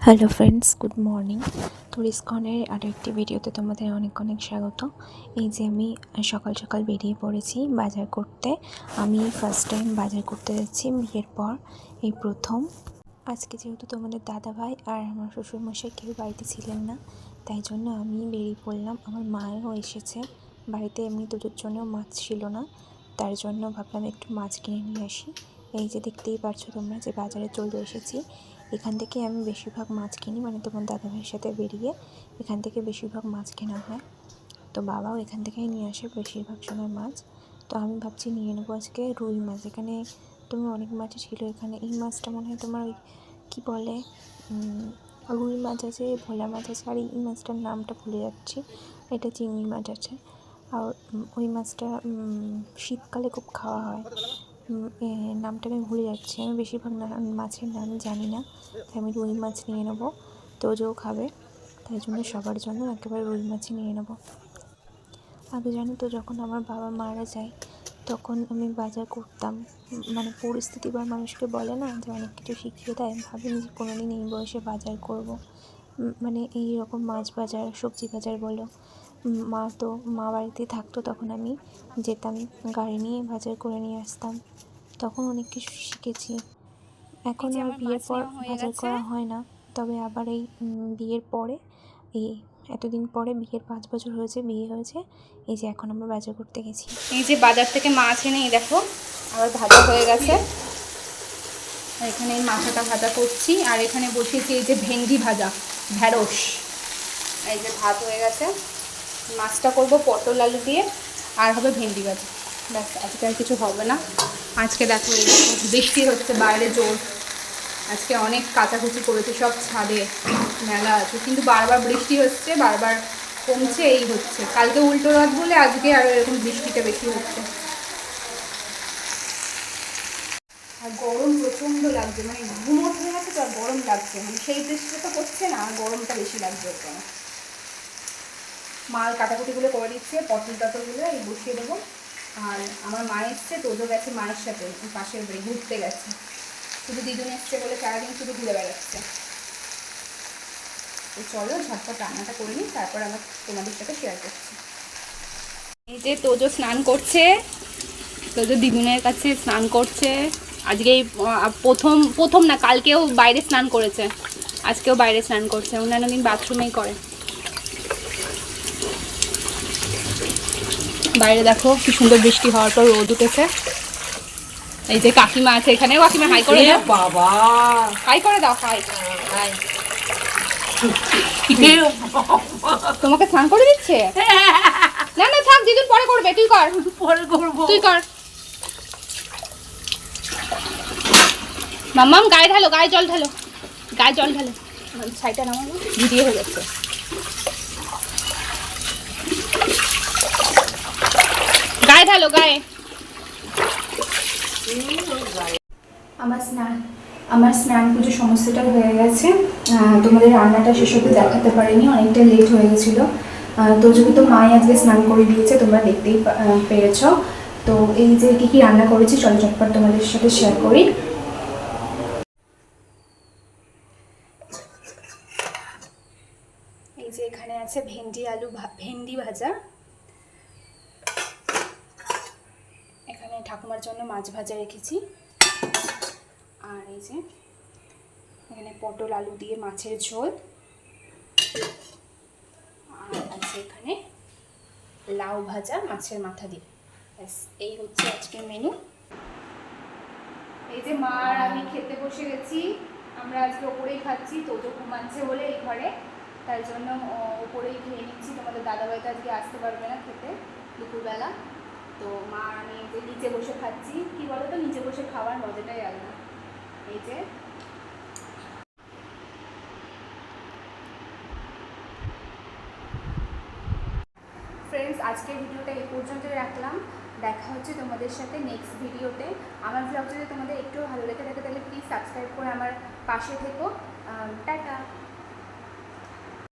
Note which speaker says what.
Speaker 1: Hello friends, good morning. তো ইসকনের আরও একটি ভিডিওতে তোমাদের অনেক অনেক স্বাগত। এই যে আমি সকাল সকাল বেরিয়ে পড়েছি বাজার করতে। আমি ফার্স্ট টাইম বাজার করতে যাচ্ছি বিয়ের পর, এই প্রথম। আজকে যেহেতু তোমাদের দাদাভাই আর আমার শ্বশুরমশাই কেউ বাড়িতে ছিলেন না, তাই জন্য আমি বেরিয়ে পড়লাম। আমার মাও এসেছে বাড়িতে, এমনি দুটোর জন্যও মাছ ছিল না, তার জন্য ভাবলাম একটু মাছ কিনে নিয়ে আসি। এই যে দেখতেই পারছো তোমরা যে বাজারে চলে এসেছি। এখান থেকে আমি বেশিরভাগ মাছ কিনি, মানে তোমার দাদাভাইয়ের সাথে বেরিয়ে এখান থেকে বেশিরভাগ মাছ কেনা হয়। তো বাবাও এখান থেকেই নিয়ে আসে বেশিরভাগ সময় মাছ। তো আমি ভাবছি নিয়ে নেবো আজকে রুই মাছ। এখানে তোমার অনেক মাছই ছিল। এখানে এই মাছটা মনে হয় তোমার ওই কী বলে, রুই মাছ আছে, ভোলা মাছ আছে, আর এই মাছটার নামটা ভুলে যাচ্ছি। এটা চিংড়ি মাছ আছে। আর ওই মাছটা শীতকালে খুব খাওয়া হয়। নামটা আমি ভুলে যাচ্ছি। আমি বেশিরভাগ মাছের নাম জানি না, তাই আমি রুই মাছ নিয়ে নেবো। তোজও খাবে, তাই জন্য সবার জন্য একেবারে রুই মাছই নিয়ে নেবো। আগে জানো তো, যখন আমার বাবা মারা যায় তখন আমি বাজার করতাম। মানে পরিস্থিতি বা মানুষকে বলে না যে অনেক কিছু শিখিয়ে দেয়। ভাবিনি যে কোনো দিন এই বয়সে বাজার করব। মানে এই রকম মাছ বাজার, সবজি বাজার বলো। মা বাড়িতে থাকতো, তখন আমি যেতাম গাড়ি নিয়ে বাজার করে নিয়ে আসতাম। তখন অনেক কিছু শিখেছি। এখন আর বিয়ের পর বাজার করা হয় না, তবে আবার এই বিয়ের পরে, এই এতদিন পরে, বিয়ের 5 বছর হয়েছে, বিয়ে হয়েছে, এই যে এখন আমরা বাজার করতে গেছি।
Speaker 2: এই যে বাজার থেকে মাছ এনে দেখো আবার ভাজা হয়ে গেছে। এখানে এই মাথাটা ভাজা করছি, আর এখানে বসিয়েছি এই যে ভেন্ডি ভাজা, ঢ্যাঁড়স। এই যে ভাত হয়ে গেছে। মাছটা করবো পটল আলু দিয়ে, আর হবে ভেন্ডি ভাজা। ব্যাস, আজকে আর কিছু হবে না। আজকে দেখো এই বৃষ্টি হচ্ছে বাইরে জোর। আজকে অনেক কাচাকুচি করেছে সব ছাদে, মেলা আছে, কিন্তু বারবার বৃষ্টি হচ্ছে, বারবার কমছে, এই হচ্ছে। কালকে উল্টো রথ বলে আজকে আরও এরকম বৃষ্টিটা বেশি হচ্ছে। আর গরম প্রচণ্ড লাগছে, মানে ঘুমোট হয়ে গেছে তো, আর গরম লাগছে, মানে সেই বৃষ্টিটা তো হচ্ছে না, আর গরমটা বেশি লাগছে ওখানে। মাল কাটাকুটিগুলো করে দিচ্ছে, পটল টটলগুলো এই বসিয়ে দেবো। আর আমার মা এসছে, তোজো গেছে মায়ের সাথে পাশের বাড়ি ঘুরতে গেছে। শুধু দিদুন এসছে বলে সারাদিন শুধু ঘুরে বেড়াচ্ছে। তো চলো ঝটপট রান্নাটা করে নিই, তারপর আবার তোমাদের সাথে শেয়ার করছি। এই যে তোজো স্নান করছে, তোজো দিদুনের কাছে স্নান করছে। আজকে প্রথম না, কালকেও বাইরে স্নান করেছে, আজকেও বাইরে স্নান করছে। অন্যান্য দিন বাথরুমেই করে। বাইরে দেখো কি সুন্দর বৃষ্টি হওয়ার পর রোদ উঠেছে। এই যে কাকিমা আছে এখানে, কাকিমা হাই করে দাও। বাবা হাই করে দাও, হাই। তোমাকে স্নান করে দিচ্ছে? না না থাক, দিদুন পরে করবে, তুই কর। পরে করব, তুই কর। মাম্মাম গায়ে ঢালো, গায়ে জল ঢালো, গায়ে জল ঢালো। ছাইটা নামাবো, ভিডিও হয়ে যাচ্ছে। গায়ে ঢালো, গায়ে। আমার স্নান পুজো সমস্তটা হয়ে গেছে। তোমাদের রান্নাটা শেষ অবধি দেখাতে পারিনি, অনেকটা লেট হয়ে গেছিলো। তো যদি তো মাই আজকে স্নান করে দিয়েছে, তোমরা দেখতেই পেরেছ। তো এই যে কী কী রান্না করেছি চলো চটপট তোমাদের সাথে শেয়ার করি। এই যে এখানে আছে ভেন্ডি ভাজা। এখানে ঠাকুমার জন্য মাছ ভাজা রেখেছি। আর এই যে এখানে পটল আলু দিয়ে মাছের ঝোল। আর আছে এখানে লাউ ভাজা মাছের মাথা দিয়ে। ব্যাস, এই হচ্ছে আজকের মেনু। এই যে মা আর আমি খেতে বসে গেছি। আমরা আজকে ওপরেই খাচ্ছি, তোজো ঘুমাচ্ছে বলে এই ঘরে, তার জন্য ওপরেই খেয়ে নিচ্ছি। তোমাদের দাদাভাই তো আজকে আসতে পারবে না খেতে দুপুরবেলা, তো মা আর আমি এই যে নিচে বসে খাচ্ছি। কি বলো তো, নিচে বসে খাওয়ার মজাটাই আলাদা। এই যে ফ্রেন্ডস, আজকের ভিডিওটা এই পর্যন্তই রাখলাম। দেখা হচ্ছে তোমাদের সাথে নেক্সট ভিডিওতে। আমার ব্লগ যদি তোমাদের একটু ভালো লেগে থাকে তাহলে প্লিজ সাবস্ক্রাইব করে আমার পাশে থেকো। টাটা।